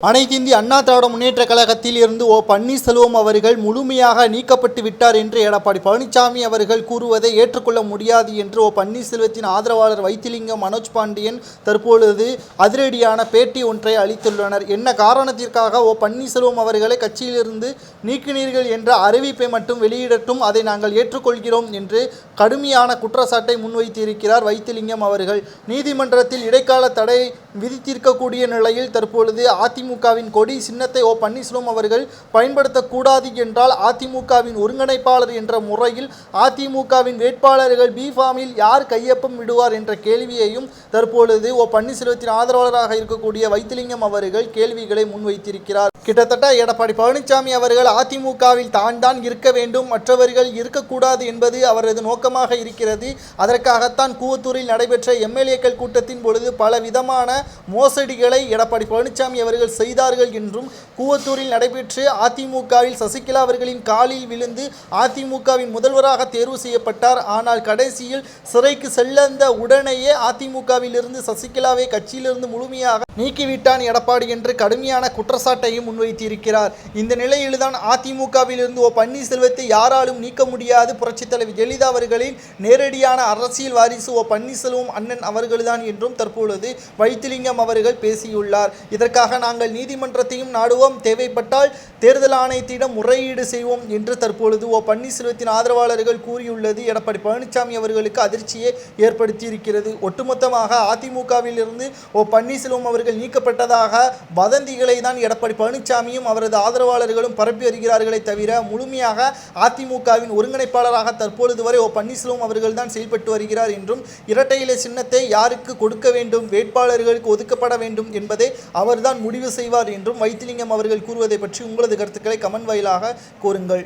அனைத்து இந்திய அண்ணா திராவிட முன்னேற்ற கழகத்தில் இருந்து பன்னீர்செல்வம் அவர்கள் முழுமையாக நீக்கப்பட்டு விட்டார் என்று எடப்பாடி பழனிசாமி அவர்கள் கூறுவதை ஏற்றுக்கொள்ள முடியாது என்று பன்னீர்செல்வத்தின் ஆதரவாளர் வைத்திலிங்கம் மனோஜ் பாண்டியன் தற்பொழுது அதிரடியான பேட்டி ஒன்றை அளித்துள்ளனர். என்ன காரணத்திற்காக பன்னீர்செல்வம் அவர்களை கட்சியிலிருந்து நீக்கினீர்கள் என்ற அறிவிப்பை மட்டும் வெளியிடட்டும், அதை நாங்கள் ஏற்றுக்கொள்கிறோம் என்று கடுமையான குற்றச்சாட்டை முன்வைத்திருக்கிறார் வைத்திலிங்கம் அவர்கள். நீதிமன்றத்தில் இடைக்கால தடை விதித்திருக்கக்கூடிய நிலையில் தற்பொழுது அதிமுகவின் கொடி சின்னத்தை பன்னீர்செல்வம் அவர்கள் பயன்படுத்தக்கூடாது என்றால் அதிமுகவின் ஒருங்கிணைப்பாளர் என்ற முறையில் அதிமுகவின் வேட்பாளர்கள் பி-ஃபார்மில் யார் கையொப்பம் விடுவார் என்ற கேள்வியையும் தற்பொழுது பன்னீர்செல்வத்தின் ஆதரவாளராக இருக்கக்கூடிய வைத்திலிங்கம் அவர்கள் கேள்விகளை முன்வைத்திருக்கிறார். கிட்டத்தட்ட எடப்பாடி பழனிசாமி அவர்கள் அதிமுகவில் தான் இருக்க வேண்டும், மற்றவர்கள் இருக்கக்கூடாது என்பது அவரது நோக்கமாக இருக்கிறது. அதற்காகத்தான் கூவத்தூரில் நடைபெற்ற எம்எல்ஏக்கள் கூட்டத்தின் பொழுது பல விதமான மோசடிகளை எடப்பாடி பழனிசாமி அவர்கள் செய்தார்கள் என்றும், கூவத்தூரில் நடைபெற்று அதிமுகவில் சசிகலா அவர்களின் காலில் விழுந்து அதிமுகவின் முதல்வராக தேர்வு செய்யப்பட்டார். ஆனால் கடைசியில் சிறைக்கு செல்லந்த உடனேயே அதிமுகவில் இருந்து சசிகலாவை கட்சியிலிருந்து முழுமையாக நீக்கிவிட்டான் எடப்பாடி என்று கடுமையான குற்றச்சாட்டையும் முன்வைத்திருக்கிறார். இந்த நிலையில்தான் அதிமுகவில் இருந்து பன்னீர்செல்வத்தை யாராலும் நீக்க முடியாது, புரட்சித் தலைவர் ஜெயலலிதா அவர்களின் நேரடியான அரசியல் வாரிசு பன்னீர்செல்வம் அண்ணன் அவர்கள்தான் என்றும் தற்பொழுது வைத்திலிங்கம் அவர்கள் பேசியுள்ளார். இதற்காக நாங்கள் நீதிமன்றத்தையும் நாடுவோம், தேவைப்பட்டால் தேர்தல் ஆணையத்திடம் முறையீடு செய்வோம் என்று தற்பொழுது பன்னீர்செல்வத்தின் ஆதரவாளர்கள் கூறியுள்ளது எடப்பாடி பழனிசாமி அவர்களுக்கு அதிர்ச்சியை ஏற்படுத்தியிருக்கிறது. ஒட்டுமொத்தமாக அதிமுகவில் இருந்து பன்னீர்செல்வம் அவர்கள் நீக்கப்பட்டதாக வதந்திகளை தான் எடப்பாடி பழனிசாமியும் அவரது ஆதரவாளர்களும் பரப்பி வருகிறார்களே தவிர, முழுமையாக அதிமுகவின் ஒருங்கிணைப்பாளராக தற்பொழுது வரை பன்னீர்செல்வம் அவர்கள் தான் செயல்பட்டு வருகிறார் என்றும், இரட்டை இலை சின்னத்தை யாருக்கு கொடுக்க வேண்டும், வேட்பாளர்களுக்கு ஒதுக்கப்பட வேண்டும் என்பதை அவர்தான் முடிவு செய்வார் என்றும் வைத்திலிங்கம் அவர்கள் கூறுவதை பற்றி உங்களது கருத்துக்களை கமெண்ட் வாயிலாக கூறுங்கள்.